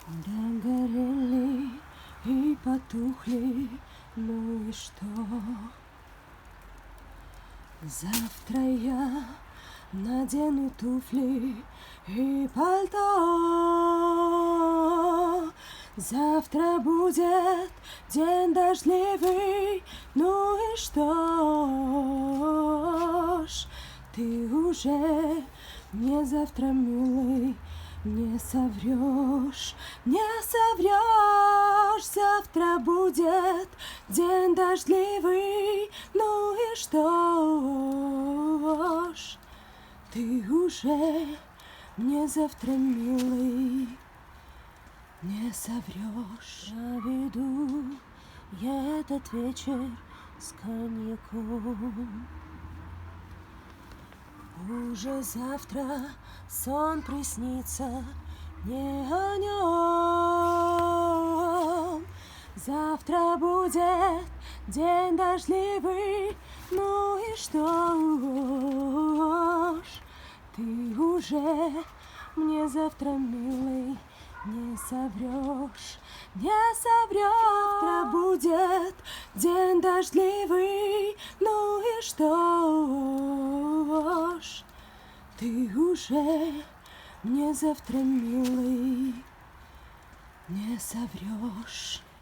Догорели и потухли, ну и что? Завтра я надену туфли и пальто. Завтра будет день дождливый, ну и что ж? Ты уже мне завтра, милый, не соврешь, не соврешь. Завтра будет день дождливый, ну и что ж? Ты уже мне завтра, милый, не соврешь. Проведу я этот вечер с коньяком. Уже завтра сон приснится не о нем. Завтра будет день дождливый, ну и что ж? Ты уже мне завтра, милый, не соврешь, не соврешь. Завтра будет день дождливый, ну и что ж? Ты уже мне завтра, милый, не соврешь.